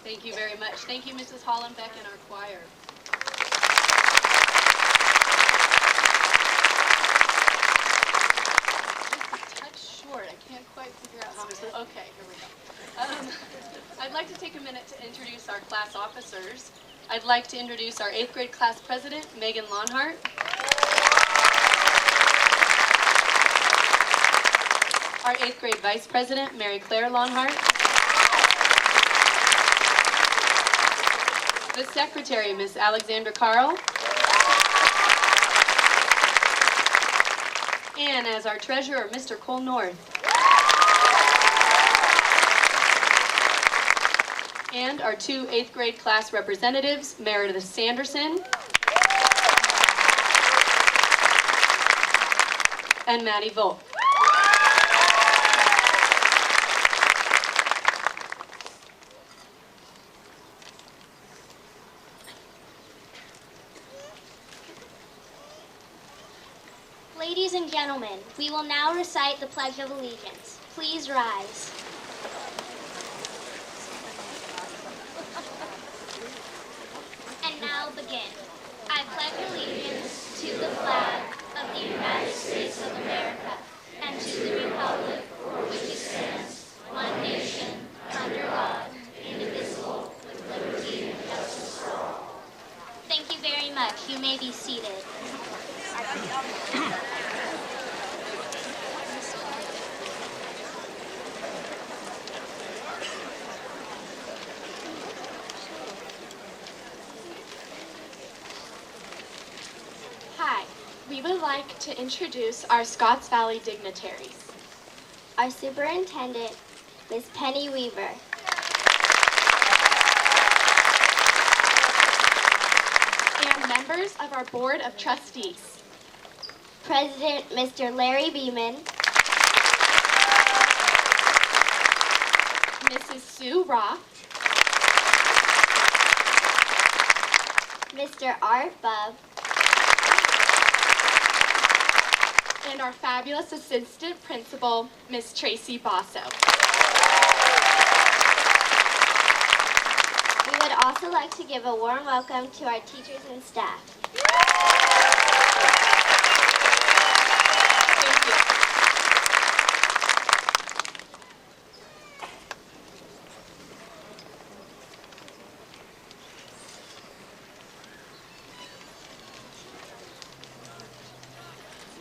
Thank you very much. Thank you, Mrs. Hollenbeck and our choir. Just a touch short. I can't quite figure out how I'm supposed to. Okay, here we go. I'd like to take a minute to introduce our class officers. I'd like to introduce our 8th grade class president, Megan Lonhart. Our 8th grade vice president, Mary Claire Lonhart. The secretary, Miss Alexandra Carl. And as our treasurer, Mr. Cole North. And our 2 8th grade class representatives, Meredith Sanderson and Maddie Volk. Ladies and gentlemen, we will now recite the Pledge of Allegiance. Please rise. And now begin. I pledge allegiance to the flag of the United States of America and to the republic for which it stands, one nation, under God, indivisible, with liberty and justice for all. Thank you very much. You may be seated. Hi, we would like to introduce our Scotts Valley dignitaries. Our superintendent, Miss Penny Weaver. And members of our Board of Trustees. President, Mr. Larry Beeman. Mrs. Sue Roth. Mr. Art Bubb. And our fabulous assistant principal, Miss Tracy Basso. We would also like to give a warm welcome to our teachers and staff. Thank you.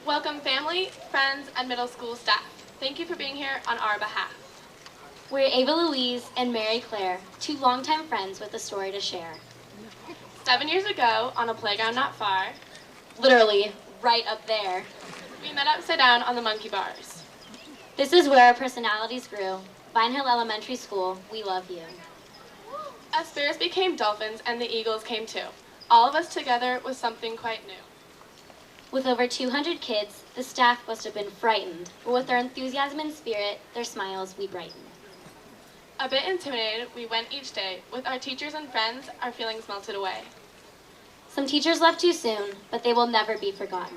Welcome family, friends, and middle school staff. Thank you for being here on our behalf. We're Ava Louise and Mary Claire, 2 longtime friends with a story to share. 7 years ago, on a playground not far, Literally, right up there. we met upside down on the monkey bars. This is where our personalities grew. Vine Hill Elementary School, we love you. As bears became dolphins and the eagles came too. All of us together was something quite new. With over 200 kids, the staff must have been frightened, but with their enthusiasm and spirit, their smiles, we brightened. A bit intimidated, we went each day. With our teachers and friends, our feelings melted away. Some teachers left too soon, but they will never be forgotten.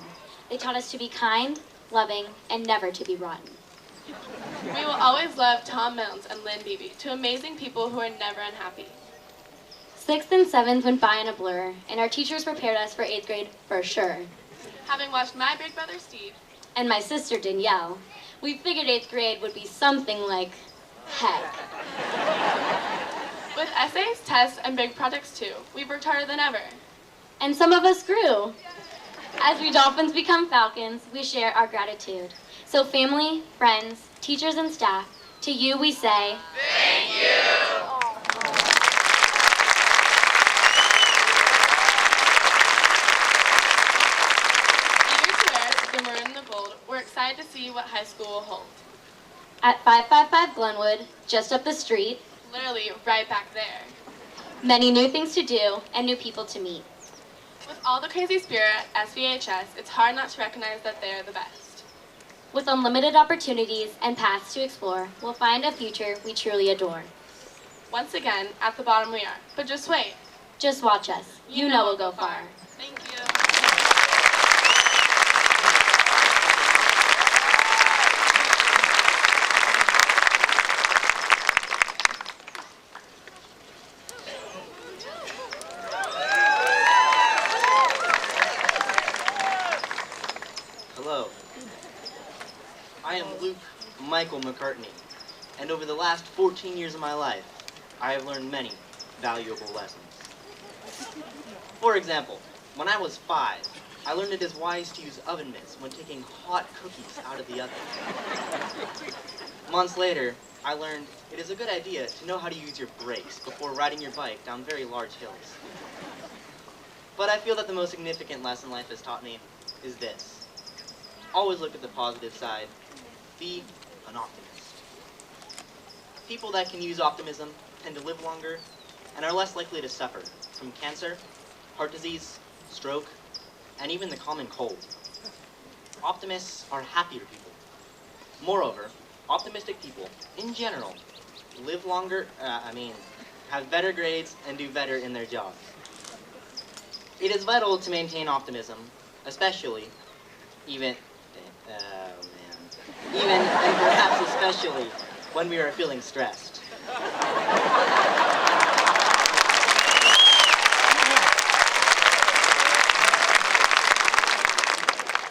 They taught us to be kind, loving, and never to be rotten. We will always love Tom Milnes and Lynn Beebe, 2 amazing people who are never unhappy. 6th and 7th went by in a blur, and our teachers prepared us for 8th grade for sure. Having watched my big brother Steve And my sister Danielle, we figured 8th grade would be something like heck. with essays, tests, and big projects too, we worked harder than ever. And some of us grew. As we dolphins become falcons, we share our gratitude. So family, friends, teachers, and staff, to you we say, Thank you! Eager to wear the maroon and the gold, we're excited to see what high school will hold. at 555 Glenwood, just up the street, Literally right back there. many new things to do and new people to meet. With all the crazy spirit at SVHS, it's hard not to recognize that they're the best. With unlimited opportunities and paths to explore, we'll find a future we truly adore. Once again, at the bottom we are. But just wait. Just watch us. You know we'll go far. Thank you. Michael McCartney, and over the last 14 years of my life, I have learned many valuable lessons. For example, when I was 5, I learned it is wise to use oven mitts when taking hot cookies out of the oven. Months later, I learned it is a good idea to know how to use your brakes before riding your bike down very large hills. But I feel that the most significant lesson life has taught me is this. Always look at the positive side. Be an optimist. People that can use optimism tend to live longer and are less likely to suffer from cancer, heart disease, stroke, and even the common cold. Optimists are happier people. Moreover, optimistic people, in general, live longer, have better grades and do better in their jobs. It is vital to maintain optimism, especially, even and perhaps especially when we are feeling stressed.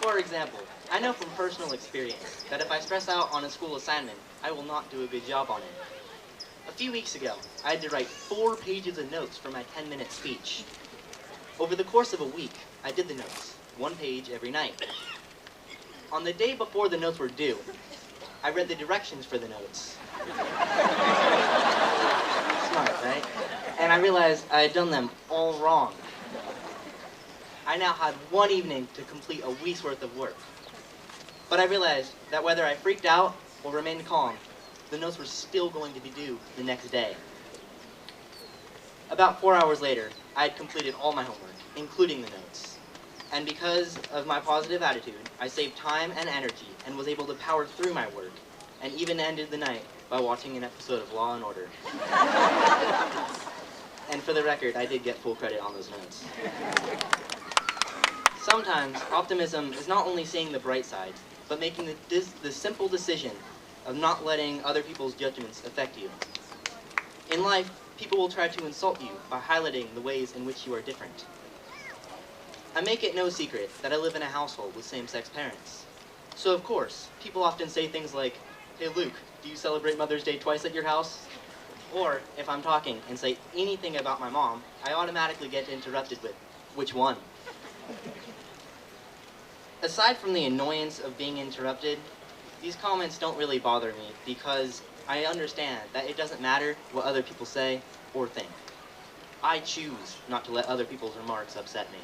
For example, I know from personal experience that if I stress out on a school assignment, I will not do a good job on it. A few weeks ago, I had to write 4 pages of notes for my 10-minute speech. Over the course of a week, I did the notes, 1 page every night. On the day before the notes were due, I read the directions for the notes. Smart, right? And I realized I had done them all wrong. I now had 1 evening to complete a week's worth of work. But I realized that whether I freaked out or remained calm, the notes were still going to be due the next day. About 4 hours later, I had completed all my homework, including the notes. And because of my positive attitude, I saved time and energy and was able to power through my work, and even ended the night by watching an episode of Law & Order. And for the record, I did get full credit on those notes. Sometimes, optimism is not only seeing the bright side, but making the simple decision of not letting other people's judgments affect you. In life, people will try to insult you by highlighting the ways in which you are different. I make it no secret that I live in a household with same-sex parents. So of course, people often say things like, "Hey Luke, do you celebrate Mother's Day twice at your house?" Or, if I'm talking and say anything about my mom, I automatically get interrupted with, "Which one?" Aside from the annoyance of being interrupted, these comments don't really bother me because I understand that it doesn't matter what other people say or think. I choose not to let other people's remarks upset me.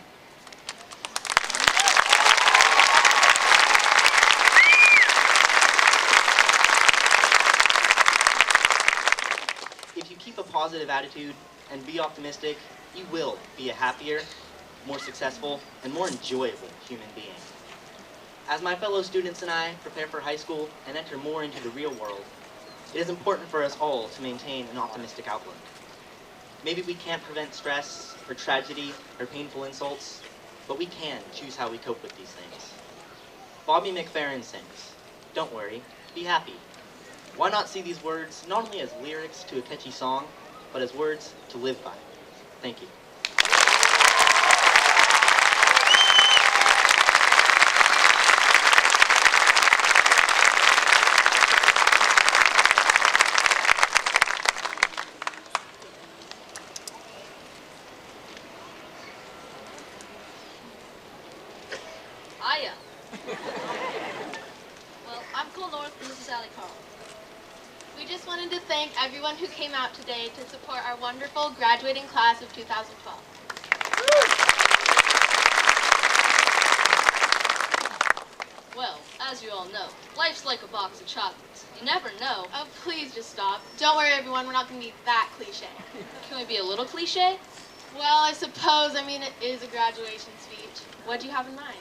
If you keep a positive attitude and be optimistic, you will be a happier, more successful, and more enjoyable human being. As my fellow students and I prepare for high school and enter more into the real world, it is important for us all to maintain an optimistic outlook. Maybe we can't prevent stress, or tragedy, or painful insults, but we can choose how we cope with these things. Bobby McFerrin sings, "Don't worry, be happy." Why not see these words not only as lyrics to a catchy song, but as words to live by? Thank you. Hiya. Well, I'm Cole North and this is Allie Carl. We just wanted to thank everyone who came out today to support our wonderful graduating class of 2012. Well, as you all know, life's like a box of chocolates. You never know. Oh, please just stop. Don't worry, everyone. We're not going to be that cliche. Can we be a little cliche? Well, I suppose, it is a graduation speech. What do you have in mind?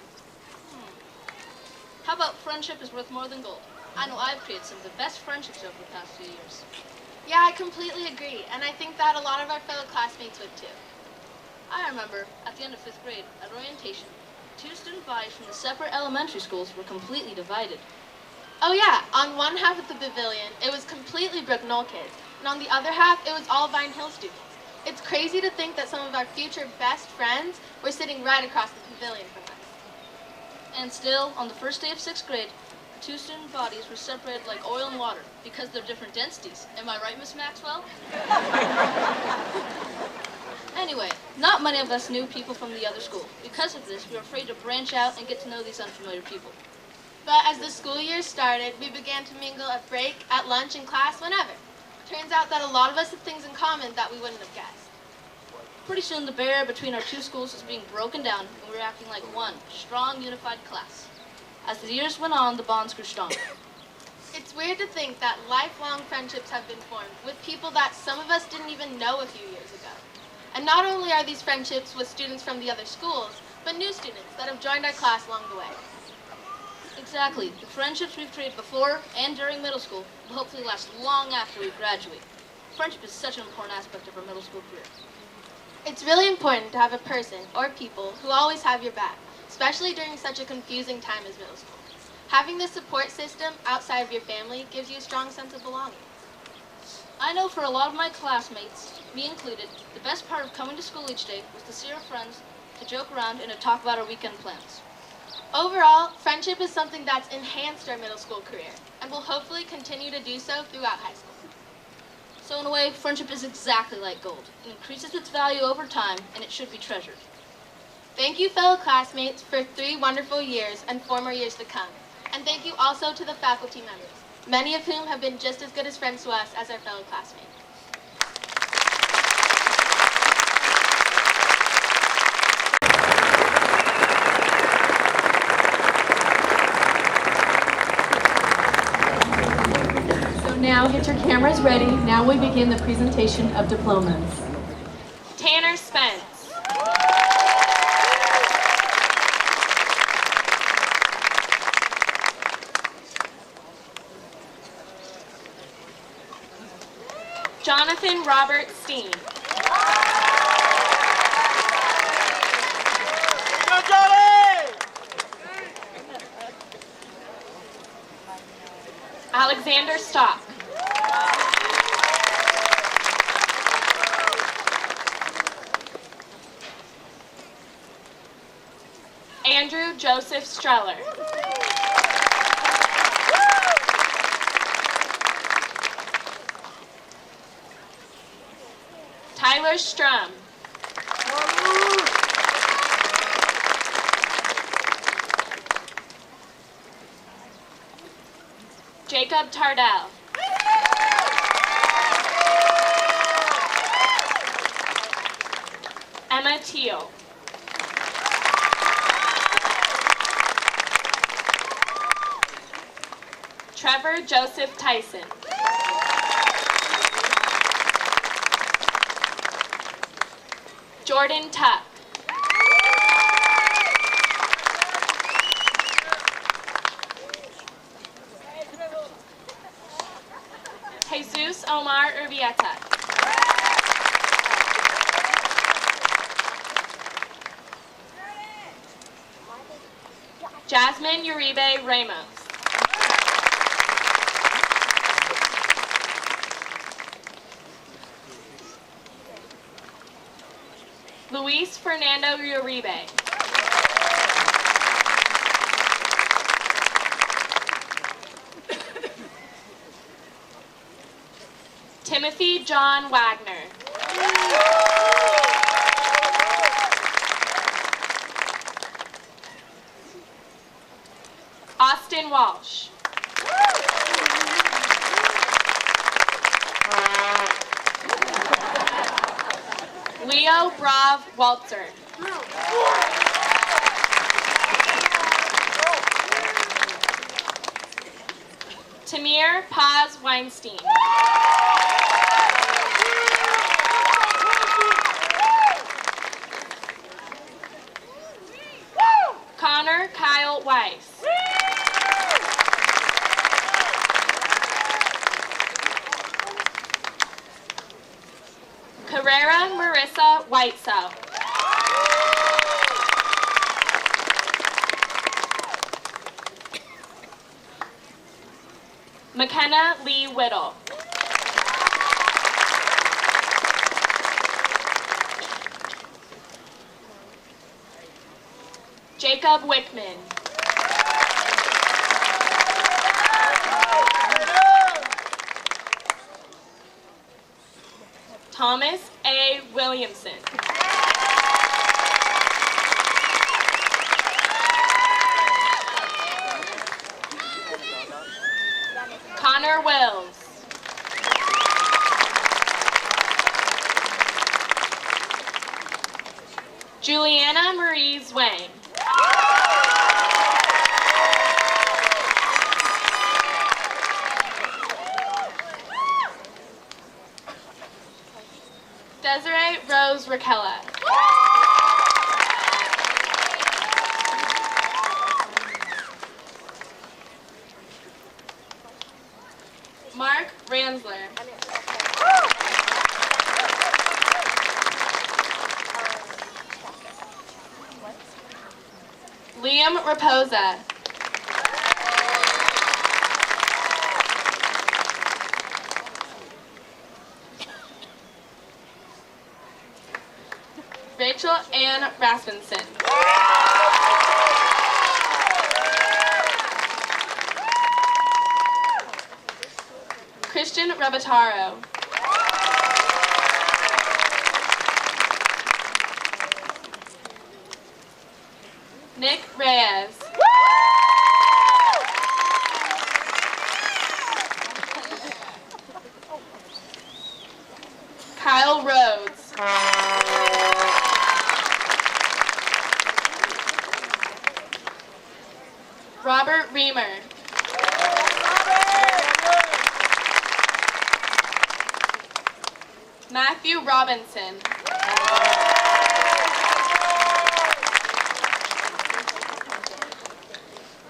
How about friendship is worth more than gold? I know I've created some of the best friendships over the past few years. Yeah, I completely agree, and I think that a lot of our fellow classmates would too. I remember, at the end of 5th grade, at orientation, 2 student bodies from the separate elementary schools were completely divided. Oh yeah, on one half of the pavilion, it was completely Brook Knoll kids, and on the other half, it was all Vine Hill students. It's crazy to think that some of our future best friends were sitting right across the pavilion from us. And still, on the first day of 6th grade, the two student bodies were separated like oil and water because they're different densities. Am I right, Miss Maxwell? Anyway, not many of us knew people from the other school. Because of this, we were afraid to branch out and get to know these unfamiliar people. But as the school year started, we began to mingle at break, at lunch, in class, whenever. Turns out that a lot of us have things in common that we wouldn't have guessed. Pretty soon, the barrier between our two schools was being broken down, and we were acting like one strong, unified class. As the years went on, the bonds grew stronger. It's weird to think that lifelong friendships have been formed with people that some of us didn't even know a few years ago. And not only are these friendships with students from the other schools, but new students that have joined our class along the way. Exactly. The friendships we've created before and during middle school will hopefully last long after we graduate. Friendship is such an important aspect of our middle school career. It's really important to have a person or people who always have your back, especially during such a confusing time as middle school. Having this support system outside of your family gives you a strong sense of belonging. I know for a lot of my classmates, me included, the best part of coming to school each day was to see our friends, to joke around, and to talk about our weekend plans. Overall, friendship is something that's enhanced our middle school career and will hopefully continue to do so throughout high school. So in a way, friendship is exactly like gold. It increases its value over time, and it should be treasured. Thank you, fellow classmates, for 3 wonderful years and 4 more years to come. And thank you also to the faculty members, many of whom have been just as good as friends to us as our fellow classmates. Now get your cameras ready. Now we begin the presentation of diplomas. Tanner Spence. Jonathan Robert Steen. Go, Johnny! Alexander Stock. Andrew Joseph Streller. Tyler Strum. Jacob Tardell. Emma Teal. Trevor Joseph Tyson. Jordan Tuck. Jesus Omar Urbieta. Jasmine Uribe Ramos. Luis Fernando Uribe. Timothy John Wagner. Austin Walsh. Leo Brav Walter. Tamir Paz Weinstein. Connor Kyle Weiss. Carrera Marissa Whitesell. McKenna Lee Whittle. Jacob Wickman. Thomas A. Williamson. Connor Wills. Juliana Marie Zwang. Desiree Rose Raquella. Mark Ransler. Liam Raposa. Rachel Ann Rasmussen. Christian Rabataro. Nick Reyes. Kyle Rhodes. Robert Reamer. Matthew Robinson.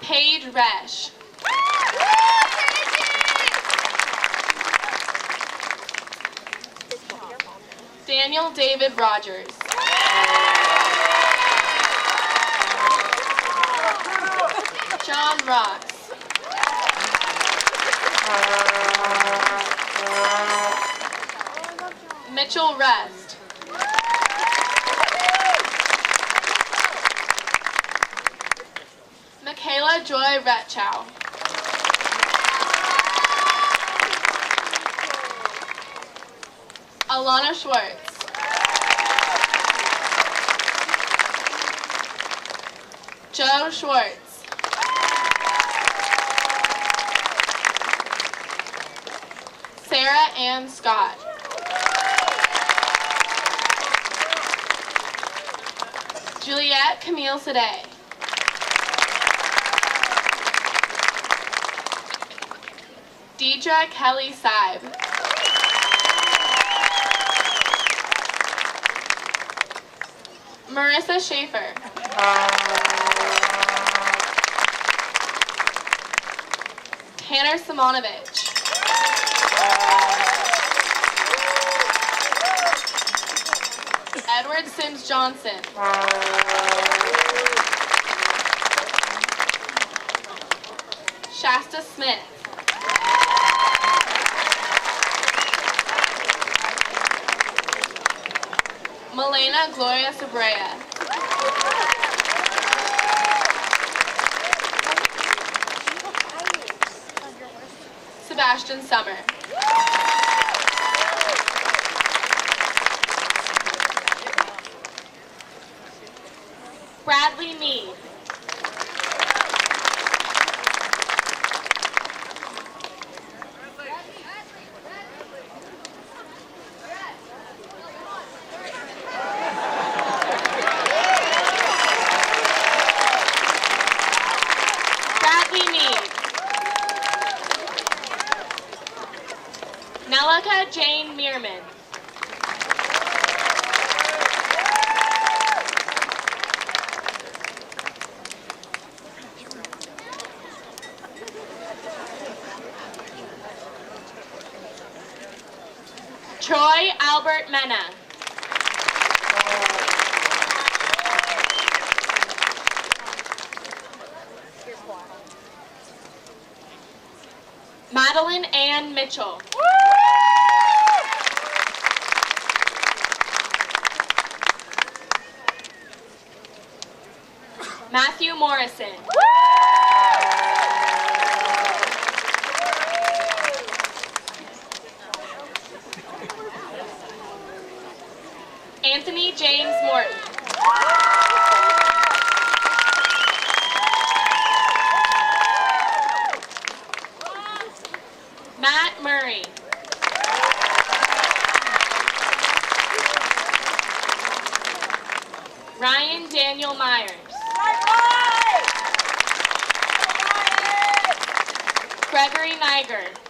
Paige Resch. Daniel David Rogers. John Ross. Mitchell Rest. Michaela Joy Retchow. Alana Schwartz. Joe Schwartz. Sarah Ann Scott. Juliette Camille Sade. Deidre Kelly Seib. Marissa Schaefer. Tanner Simonovich. Edward Sims Johnson. Shasta Smith. Milena Gloria Sabrea. Sebastian Summer. Bradley Mead. Bradley Mead. Nelica Jane Meerman. Troy Albert Mena. Madeline Ann Mitchell. Matthew Morrison. Anthony James Morton. Matt Murray. Ryan Daniel Myers. Gregory Niger.